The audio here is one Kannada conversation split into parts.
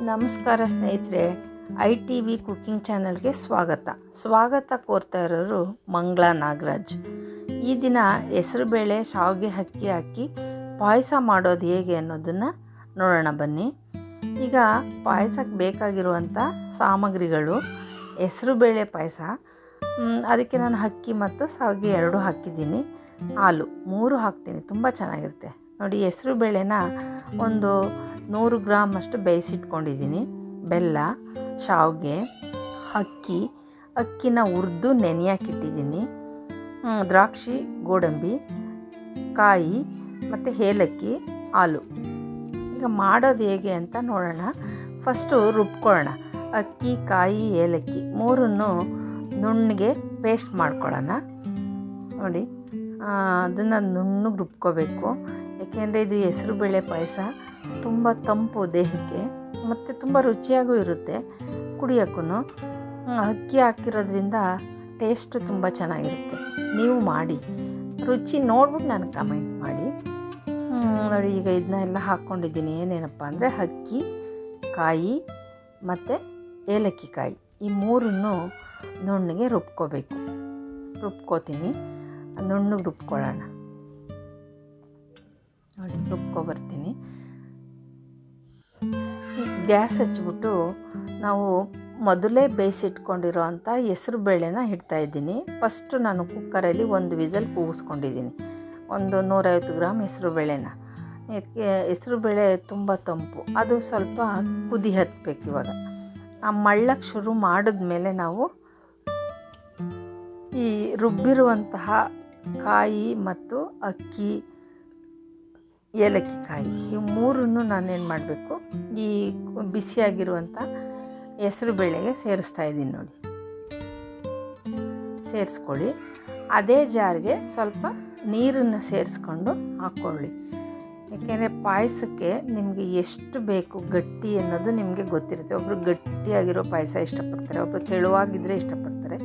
ನಮಸ್ಕಾರ ಸ್ನೇಹಿತರೆ, ITV ಕುಕ್ಕಿಂಗ್ ಚಾನಲ್ಗೆ ಸ್ವಾಗತ ಕೋರ್ತಾ ಇರೋರು ಮಂಗಳಾ ನಾಗರಾಜ್. ಈ ದಿನ ಹೆಸರುಬೇಳೆ ಶಾವಿಗೆ ಅಕ್ಕಿ ಹಾಕಿ ಪಾಯಸ ಮಾಡೋದು ಹೇಗೆ ಅನ್ನೋದನ್ನು ನೋಡೋಣ ಬನ್ನಿ. ಈಗ ಪಾಯಸಕ್ಕೆ ಬೇಕಾಗಿರುವಂಥ ಸಾಮಗ್ರಿಗಳು: ಹೆಸರುಬೇಳೆ ಪಾಯಸ, ಅದಕ್ಕೆ ನಾನು ಅಕ್ಕಿ ಮತ್ತು ಶಾವಿಗೆ 2 ಹಾಕಿದ್ದೀನಿ, ಹಾಲು 3 ಹಾಕ್ತೀನಿ, ತುಂಬ ಚೆನ್ನಾಗಿರುತ್ತೆ ನೋಡಿ. ಹೆಸರುಬೇಳೆನ ಒಂದು 100 ಗ್ರಾಮ್ ಅಷ್ಟು ಬೇಯಿಸಿಟ್ಕೊಂಡಿದ್ದೀನಿ. ಬೆಲ್ಲ, ಶಾವಿಗೆ, ಅಕ್ಕಿನ ಹುರಿದು ನೆನೆಯಾಕಿಟ್ಟಿದ್ದೀನಿ, ದ್ರಾಕ್ಷಿ, ಗೋಡಂಬಿ, ಕಾಯಿ ಮತ್ತು ಏಲಕ್ಕಿ, ಹಾಲು. ಈಗ ಮಾಡೋದು ಹೇಗೆ ಅಂತ ನೋಡೋಣ. ಫಸ್ಟು ರುಬ್ಕೊಳ್ಳೋಣ. ಅಕ್ಕಿ, ಕಾಯಿ, ಏಲಕ್ಕಿ 3ನ್ನು ನುಣ್ಣಗೆ ಪೇಸ್ಟ್ ಮಾಡ್ಕೊಳ್ಳೋಣ. ನೋಡಿ, ಅದನ್ನು ನುಣ್ಣಗೆ ರುಬ್ಕೋಬೇಕು. ಏಕೆಂದರೆ ಇದು ಹೆಸರುಬೇಳೆ ಪಾಯಸ ತುಂಬ ತಂಪು ದೇಹಕ್ಕೆ ಮತ್ತು ತುಂಬ ರುಚಿಯಾಗೂ ಇರುತ್ತೆ ಕುಡಿಯೋಕ್ಕೂ. ಅಕ್ಕಿ ಹಾಕಿರೋದ್ರಿಂದ ಟೇಸ್ಟು ತುಂಬ ಚೆನ್ನಾಗಿರುತ್ತೆ. ನೀವು ಮಾಡಿ ರುಚಿ ನೋಡ್ಬಿಟ್ಟು ನನಗೆ ಕಮೆಂಟ್ ಮಾಡಿ. ನೋಡಿ, ಈಗ ಇದನ್ನೆಲ್ಲ ಹಾಕ್ಕೊಂಡಿದ್ದೀನಿ. ಏನೇನಪ್ಪ ಅಂದರೆ ಅಕ್ಕಿ, ಕಾಯಿ ಮತ್ತು ಏಲಕ್ಕಿ ಕಾಯಿ, ಈ 3ನ್ನು ನುಣ್ಣಗೆ ರುಬ್ಕೋತೀನಿ. ನುಣ್ಣಗೆ ರುಬ್ಕೊಳ್ಳೋಣ. ನೋಡಿ, ರುಬ್ಕೊಬರ್ತೀನಿ. ಗ್ಯಾಸ್ ಹಚ್ಬಿಟ್ಟು ನಾವು ಮೊದಲೇ ಬೇಯಿಸಿಟ್ಕೊಂಡಿರೋ ಅಂಥ ಹೆಸರುಬೇಳೆನ ಇಡ್ತಾಯಿದ್ದೀನಿ. ಫಸ್ಟು ನಾನು ಕುಕ್ಕರಲ್ಲಿ 1 ವಿಸಲ್ ಕೂಗಿಸ್ಕೊಂಡಿದ್ದೀನಿ. ಒಂದು 150 ಗ್ರಾಮ್ ಹೆಸರುಬೇಳೆನ. ಇದಕ್ಕೆ ಹೆಸರುಬೇಳೆ ತುಂಬ ತಂಪು, ಅದು ಸ್ವಲ್ಪ ಕುದಿ ಹತ್ತಬೇಕು. ಇವಾಗ ಆ ಮಳ್ಳಕ್ಕೆ ಶುರು ಮಾಡಿದ್ಮೇಲೆ ನಾವು ಈ ರುಬ್ಬಿರುವಂತಹ ಕಾಯಿ ಮತ್ತು ಅಕ್ಕಿ, ಏಲಕ್ಕಿ ಕಾಯಿ, ಇವು 3ನ್ನು ನಾನೇನು ಮಾಡಬೇಕು, ಈ ಬಿಸಿಯಾಗಿರುವಂಥ ಹೆಸರುಬೇಳೆಗೆ ಸೇರಿಸ್ತಾಯಿದ್ದೀನಿ. ನೋಡಿ, ಸೇರಿಸ್ಕೊಳ್ಳಿ. ಅದೇ ಜಾರಿಗೆ ಸ್ವಲ್ಪ ನೀರನ್ನು ಸೇರಿಸ್ಕೊಂಡು ಹಾಕ್ಕೊಳ್ಳಿ. ಯಾಕೆಂದರೆ ಪಾಯಸಕ್ಕೆ ನಿಮಗೆ ಎಷ್ಟು ಬೇಕು ಗಟ್ಟಿ ಅನ್ನೋದು ನಿಮಗೆ ಗೊತ್ತಿರುತ್ತೆ. ಒಬ್ಬರು ಗಟ್ಟಿಯಾಗಿರೋ ಪಾಯಸ ಇಷ್ಟಪಡ್ತಾರೆ, ಒಬ್ಬರು ತೆಳುವಾಗಿದ್ದರೆ ಇಷ್ಟಪಡ್ತಾರೆ.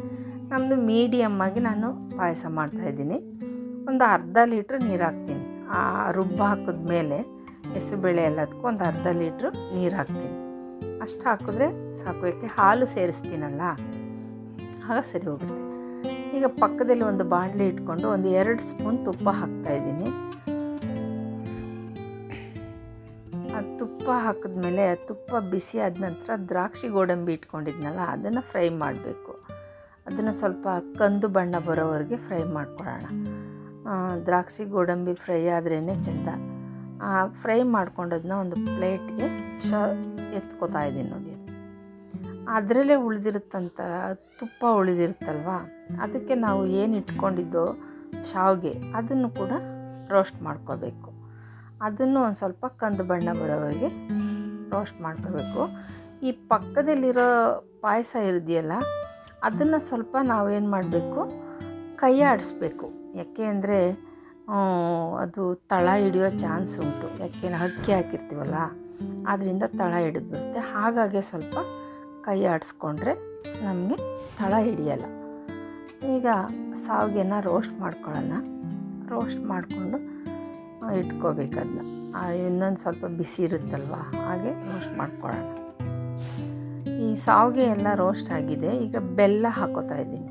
ನಮ್ಮದು ಮೀಡಿಯಮ್ಮಾಗಿ ನಾನು ಪಾಯಸ ಮಾಡ್ತಾಯಿದ್ದೀನಿ. ಒಂದು ಅರ್ಧ ಲೀಟ್ರ್ ನೀರು ಹಾಕ್ತೀನಿ. ಆ ಹಾಕಿದ್ಮೇಲೆ ಹೆಸರುಬೇಳೆ ಎಲ್ಲದಕ್ಕೂ ಒಂದು ಅರ್ಧ ಲೀಟ್ರ್ ನೀರು ಹಾಕ್ತೀನಿ. ಅಷ್ಟು ಹಾಕಿದ್ರೆ ಸಾಕು, ಯಾಕೆ ಹಾಲು ಸೇರಿಸ್ತೀನಲ್ಲ, ಆಗ ಸರಿ ಹೋಗುತ್ತೆ. ಈಗ ಪಕ್ಕದಲ್ಲಿ ಒಂದು ಬಾಣಲೆ ಇಟ್ಕೊಂಡು ಒಂದು 2 ಸ್ಪೂನ್ ತುಪ್ಪ ಹಾಕ್ತಾಯಿದ್ದೀನಿ. ಆ ತುಪ್ಪ ಹಾಕಿದ್ಮೇಲೆ ತುಪ್ಪ ಬಿಸಿ ಆದ ನಂತರ ದ್ರಾಕ್ಷಿ, ಗೋಡಂಬಿ ಇಟ್ಕೊಂಡಿದ್ನಲ್ಲ ಅದನ್ನು ಫ್ರೈ ಮಾಡಬೇಕು. ಅದನ್ನು ಸ್ವಲ್ಪ ಕಂದು ಬಣ್ಣ ಬರೋವರೆಗೆ ಫ್ರೈ ಮಾಡ್ಕೊಳ್ಳೋಣ. ದ್ರಾಕ್ಷಿ, ಗೋಡಂಬಿ ಫ್ರೈ ಆದ್ರೇ ಚೆಂದ. ಫ್ರೈ ಮಾಡ್ಕೊಂಡದನ್ನ ಒಂದು ಪ್ಲೇಟ್ಗೆ ಎತ್ಕೋತಾ ಇದ್ದೀನಿ. ನೋಡಿ, ಅದರಲ್ಲೇ ಉಳಿದಿರುತ್ತಂತ ತುಪ್ಪ ಉಳಿದಿರುತ್ತಲ್ವ, ಅದಕ್ಕೆ ನಾವು ಏನು ಇಟ್ಕೊಂಡಿದ್ದೋ ಶಾವಿಗೆ ಅದನ್ನು ಕೂಡ ರೋಸ್ಟ್ ಮಾಡ್ಕೋಬೇಕು. ಅದನ್ನು ಒಂದು ಸ್ವಲ್ಪ ಕಂದು ಬಣ್ಣ ಬರೋವರೆಗೆ ರೋಸ್ಟ್ ಮಾಡ್ಕೋಬೇಕು. ಈ ಪಕ್ಕದಲ್ಲಿರೋ ಪಾಯಸ ಇರಿದೆಯಲ್ಲ, ಅದನ್ನು ಸ್ವಲ್ಪ ನಾವೇನು ಮಾಡಬೇಕು, ಕೈ ಆಡಿಸ್ಬೇಕು. ಯಾಕೆ ಅಂದರೆ ಅದು ತಳ ಹಿಡಿಯೋ ಚಾನ್ಸ್ ಉಂಟು. ಯಾಕೆಂದರೆ ಅಕ್ಕಿ ಹಾಕಿರ್ತೀವಲ್ಲ, ಆದ್ದರಿಂದ ತಳ ಹಿಡಿದು ಬರುತ್ತೆ. ಹಾಗಾಗಿ ಸ್ವಲ್ಪ ಕೈ ಆಡಿಸ್ಕೊಂಡ್ರೆ ನಮಗೆ ತಳ ಹಿಡಿಯಲ್ಲ. ಈಗ ಶಾವಿಗೆನ ರೋಸ್ಟ್ ಮಾಡ್ಕೊಳ್ಳೋಣ. ರೋಸ್ಟ್ ಮಾಡಿಕೊಂಡು ಇಟ್ಕೋಬೇಕು. ಅದನ್ನ ಇನ್ನೊಂದು ಸ್ವಲ್ಪ ಬಿಸಿ ಇರುತ್ತಲ್ವ, ಹಾಗೆ ರೋಸ್ಟ್ ಮಾಡ್ಕೊಳ್ಳೋಣ. ಈ ಶಾವಿಗೆ ಎಲ್ಲ ರೋಸ್ಟ್ ಆಗಿದೆ. ಈಗ ಬೆಲ್ಲ ಹಾಕೋತಾ ಇದ್ದೀನಿ.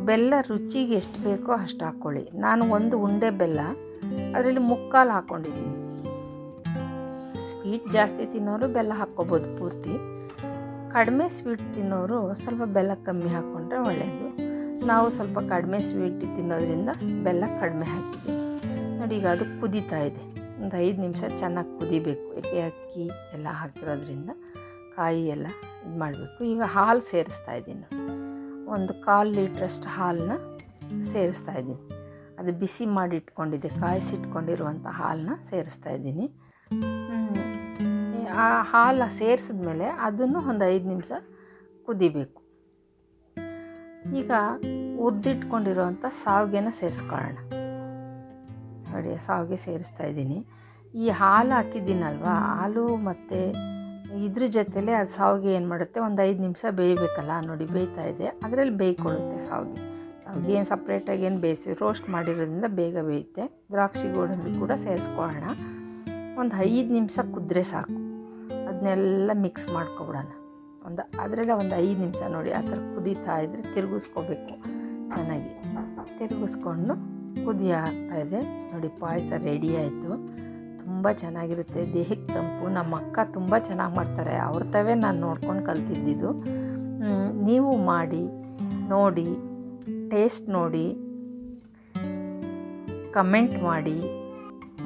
ಬೆಲ್ಲ ರುಚಿಗೆ ಎಷ್ಟು ಬೇಕೋ ಅಷ್ಟು ಹಾಕ್ಕೊಳ್ಳಿ. ನಾನು 1 ಉಂಡೆ ಬೆಲ್ಲ, ಅದರಲ್ಲಿ 3/4 ಹಾಕ್ಕೊಂಡಿದ್ದೀನಿ. ಸ್ವೀಟ್ ಜಾಸ್ತಿ ತಿನ್ನೋರು ಬೆಲ್ಲ ಹಾಕ್ಕೋಬೋದು ಪೂರ್ತಿ. ಕಡಿಮೆ ಸ್ವೀಟ್ ತಿನ್ನೋರು ಸ್ವಲ್ಪ ಬೆಲ್ಲ ಕಮ್ಮಿ ಹಾಕ್ಕೊಂಡ್ರೆ ಒಳ್ಳೆಯದು. ನಾವು ಸ್ವಲ್ಪ ಕಡಿಮೆ ಸ್ವೀಟ್ ತಿನ್ನೋದ್ರಿಂದ ಬೆಲ್ಲ ಕಡಿಮೆ ಹಾಕಿದ್ದೀನಿ. ನೋಡಿ, ಈಗ ಅದು ಕುದೀತಾ ಇದೆ. ಒಂದು 5 ನಿಮಿಷ ಚೆನ್ನಾಗಿ ಕುದಿಬೇಕು. ಏಕೆ ಅಕ್ಕಿ ಎಲ್ಲ ಹಾಕಿರೋದ್ರಿಂದ ಕಾಯಿ ಎಲ್ಲ ಇದು ಮಾಡಬೇಕು. ಈಗ ಹಾಲು ಸೇರಿಸ್ತಾ ಇದ್ದೀನಿ. ಒಂದು 1/4 ಲೀಟ್ರಷ್ಟು ಹಾಲನ್ನ ಸೇರಿಸ್ತಾ ಇದ್ದೀನಿ. ಅದು ಬಿಸಿ ಮಾಡಿ ಇಟ್ಕೊಂಡಿದ್ದೆ, ಕಾಯಿಸಿಟ್ಕೊಂಡಿರುವಂಥ ಹಾಲನ್ನ ಸೇರಿಸ್ತಾ ಇದ್ದೀನಿ. ಆ ಹಾಲು ಸೇರಿಸಿದ್ಮೇಲೆ ಅದನ್ನು ಒಂದು 5 ನಿಮಿಷ ಕುದಿಬೇಕು. ಈಗ ಹುರಿದಿಟ್ಕೊಂಡಿರುವಂಥ ಶಾವಿಗೆನ ಸೇರಿಸ್ಕೊಳ್ಳೋಣ. ನೋಡಿ, ಶಾವಿಗೆ ಸೇರಿಸ್ತಾ ಇದ್ದೀನಿ. ಈ ಹಾಲು ಹಾಕಿದ್ದೀನಲ್ವ, ಹಾಲು ಮತ್ತು ಇದ್ರ ಜೊತೆಲೇ ಅದು ಶಾವಿಗೆ ಏನು ಮಾಡುತ್ತೆ, ಒಂದು 5 ನಿಮಿಷ ಬೇಯಬೇಕಲ್ಲ. ನೋಡಿ, ಬೇಯ್ತಾ ಇದೆ. ಅದರಲ್ಲಿ ಬೇಯ್ಕೊಳ್ಳುತ್ತೆ ಶಾವಿಗೆ ಏನು ಸಪ್ರೇಟಾಗಿ ಏನು ರೋಸ್ಟ್ ಮಾಡಿರೋದ್ರಿಂದ ಬೇಗ ಬೇಯುತ್ತೆ. ದ್ರಾಕ್ಷಿ, ಗೋಡಂಬಿ ಕೂಡ ಸೇರಿಸ್ಕೊಳ್ಳೋಣ. ಒಂದು 5 ನಿಮಿಷ ಕುದ್ರೆ ಸಾಕು. ಅದು ಅದನ್ನೆಲ್ಲ ಮಿಕ್ಸ್ ಮಾಡ್ಕೊಬಿಡೋಣ. ಅದರಲ್ಲೇ ಒಂದು 5 ನಿಮಿಷ ನೋಡಿ ಆ ಥರ ಕುದೀತಾ ಇದ್ದರೆ ತಿರುಗಿಸ್ಕೋಬೇಕು ಚೆನ್ನಾಗಿ. ತಿರುಗಿಸ್ಕೊಂಡು ಕುದಿ ಆಗ್ತಾಯಿದೆ ನೋಡಿ, ಪಾಯಸ ರೆಡಿ ಆಯಿತು. ತುಂಬ ಚೆನ್ನಾಗಿರುತ್ತೆ, ದೇಹಕ್ಕೆ ತಂಪು. ನಮ್ಮ ಅಕ್ಕ ತುಂಬ ಚೆನ್ನಾಗಿ ಮಾಡ್ತಾರೆ, ಅವ್ರ ತವೇ ನಾನು ನೋಡ್ಕೊಂಡು ಕಲ್ತಿದ್ದಿದ್ದು. ನೀವು ಮಾಡಿ ನೋಡಿ, ಟೇಸ್ಟ್ ನೋಡಿ, ಕಮೆಂಟ್ ಮಾಡಿ.